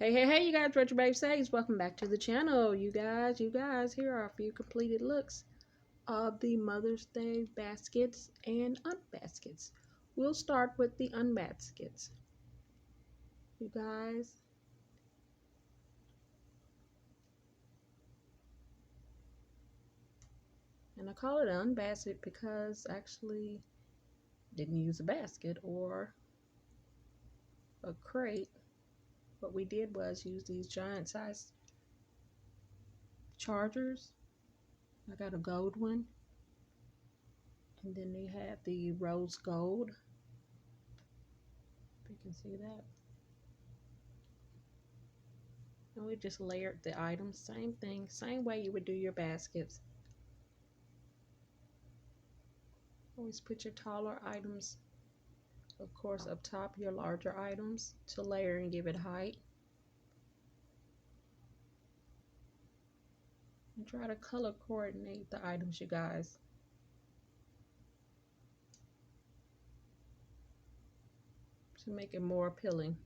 Hey, you guys, Retro Babe Says, welcome back to the channel. You guys, here are a few completed looks of the Mother's Day baskets and unbaskets. We'll start with the unbaskets. You guys, and I call it an unbasket because actually didn't use a basket or a crate. What we did was use these giant size chargers. I got a gold one, and then they had the rose gold. If you can see that. And we just layered the items, same thing, same way you would do your baskets. Always put your taller items, of course, up top, your larger items to layer and give it height. And try to color coordinate the items, you guys. To make it more appealing.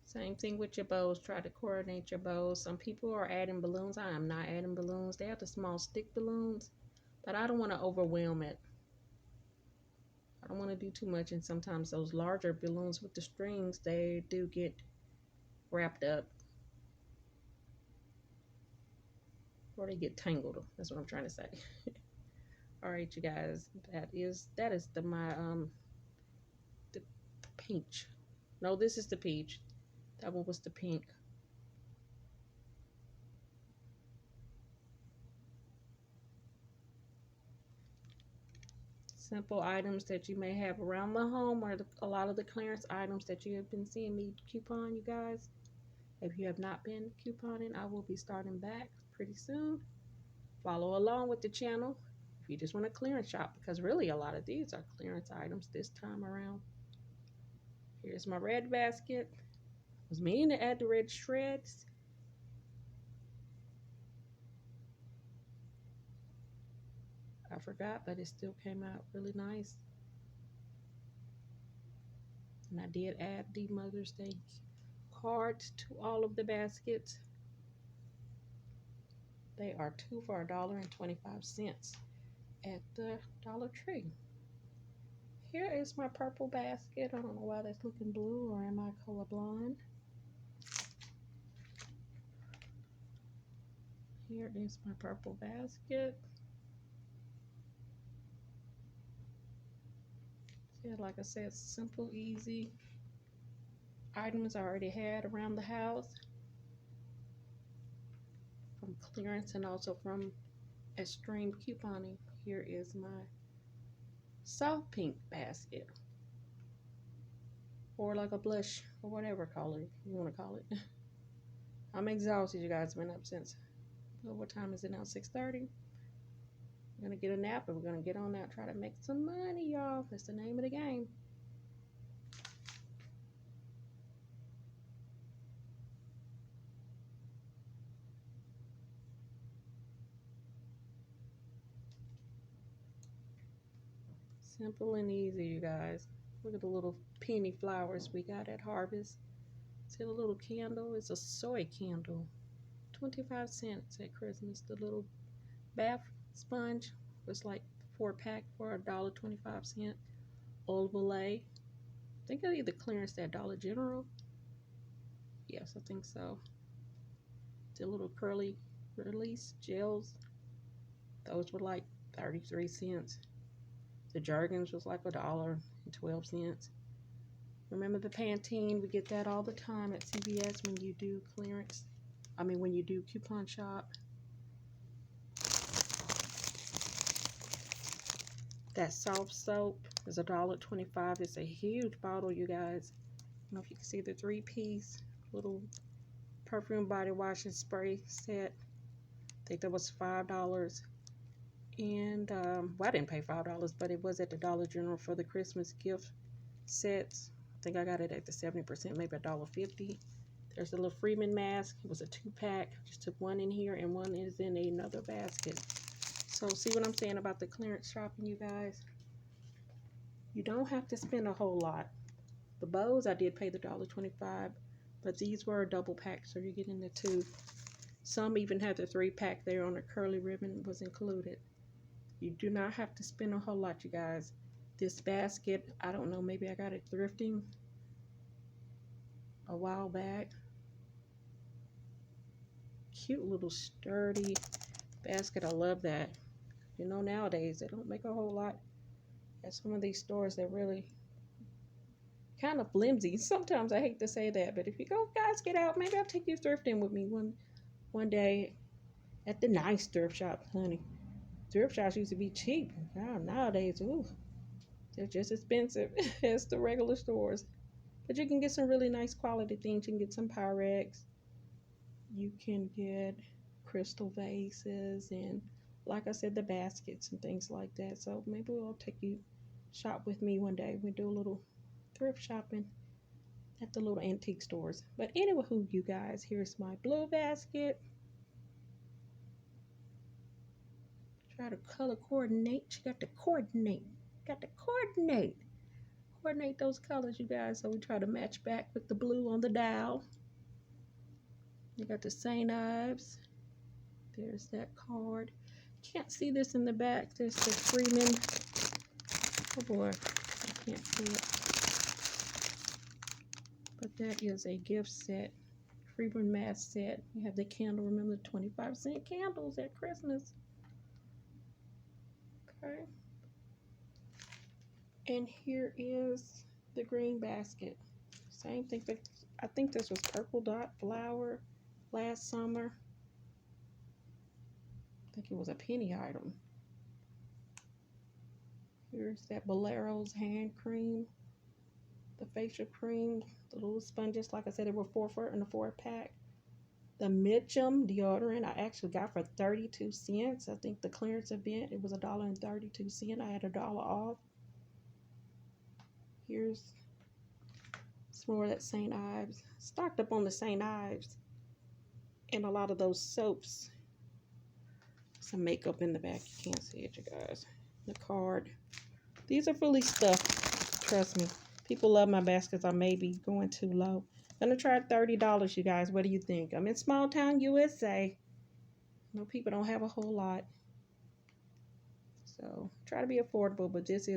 Same thing with your bows. Try to coordinate your bows. Some people are adding balloons. I am not adding balloons. They have the small stick balloons, but I don't want to overwhelm it. I don't want to do too much, and sometimes those larger balloons with the strings, they do get wrapped up. Or they get tangled. That's what I'm trying to say. All right, you guys. That is the peach. No, this is the peach. That one was the pink. Simple items that you may have around the home, or a lot of the clearance items that you have been seeing me coupon, you guys. If you have not been couponing, I will be starting back pretty soon. Follow along with the channel if you just want to clearance shop, because really a lot of these are clearance items this time around. Here's my red basket. I was meaning to add the red shreds. I forgot, but it still came out really nice. And I did add the Mother's Day cards to all of the baskets. They are 2 for $1.25 at the Dollar Tree. Here is my purple basket. I don't know why that's looking blue, or am I colorblind? Here is my purple basket. Yeah, like I said, simple, easy items I already had around the house from clearance and also from extreme couponing. Here is my soft pink basket, or like a blush, or whatever color you want to call it. I'm exhausted, you guys. I've been up since, well, what time is it now? 6:30. We're gonna get a nap and we're gonna get on out, try to make some money, y'all. That's the name of the game. Simple and easy, you guys. Look at the little penny flowers we got at Harvest. See the little candle? It's a soy candle. 25 cents at Christmas. The little bath sponge was like 4-pack for $1.25. Old Olay. I think I either clearance at Dollar General. Yes, I think so. The little curly release gels. Those were like 33 cents. The Jergens was like $1.12. Remember the Pantene? We get that all the time at CVS when you do clearance. I mean, when you do coupon shop. That soft soap is $1.25. It's a huge bottle, you guys. I don't know if you can see the 3-piece little perfume body wash and spray set. I think that was $5. And well, I didn't pay $5, but it was at the Dollar General for the Christmas gift sets. I think I got it at the 70%, maybe $1.50. There's a little Freeman mask. It was a 2-pack. Just took one in here and one is in another basket. So see what I'm saying about the clearance shopping, you guys? You don't have to spend a whole lot, The bows, I did pay the $1.25, but these were a double pack, so you're getting the two. Some even had the 3-pack there on the curly ribbon was included. You do not have to spend a whole lot, you guys. This basket, I don't know, maybe I got it thrifting a while back. Cute little sturdy basket. I love that. You know, nowadays they don't make a whole lot at some of these stores. They're really kind of flimsy. Sometimes I hate to say that, but if you guys get out, maybe I'll take you thrifting with me one day at the nice thrift shop, honey. Thrift shops used to be cheap. Nowadays, ooh, they're just expensive as the regular stores. But you can get some really nice quality things. You can get some Pyrex. You can get crystal vases and, like I said, the baskets and things like that. So maybe I'll take you shop with me one day. We do a little thrift shopping at the little antique stores. But anyway, you guys, here's my blue basket. Try to color coordinate. You got to coordinate. Coordinate those colors, you guys. So we try to match back with the blue on the dial. You got the St. Ives. There's that card. Can't see this in the back. There's the Freeman. Oh boy, I can't see it. But that is a gift set. Freeman mask set. You have the candle. Remember the 25-cent candles at Christmas. Okay. And here is the green basket. Same thing. I think this was Purple Dot Flower last summer. I think it was a penny item. Here's that Bolero's hand cream. The facial cream. The little sponges. Like I said, they were in a 4-pack. The Mitchum deodorant I actually got for 32 cents. I think the clearance event, it was $1.32. I had $1 off. Here's some more of that St. Ives. Stocked up on the St. Ives. And a lot of those soaps. Some makeup in the back. You can't see it, you guys. The card. These are fully stuffed. Trust me. People love my baskets. I may be going too low. I'm going to try $30, you guys. What do you think? I'm in small town USA. No, people don't have a whole lot. So try to be affordable, but this is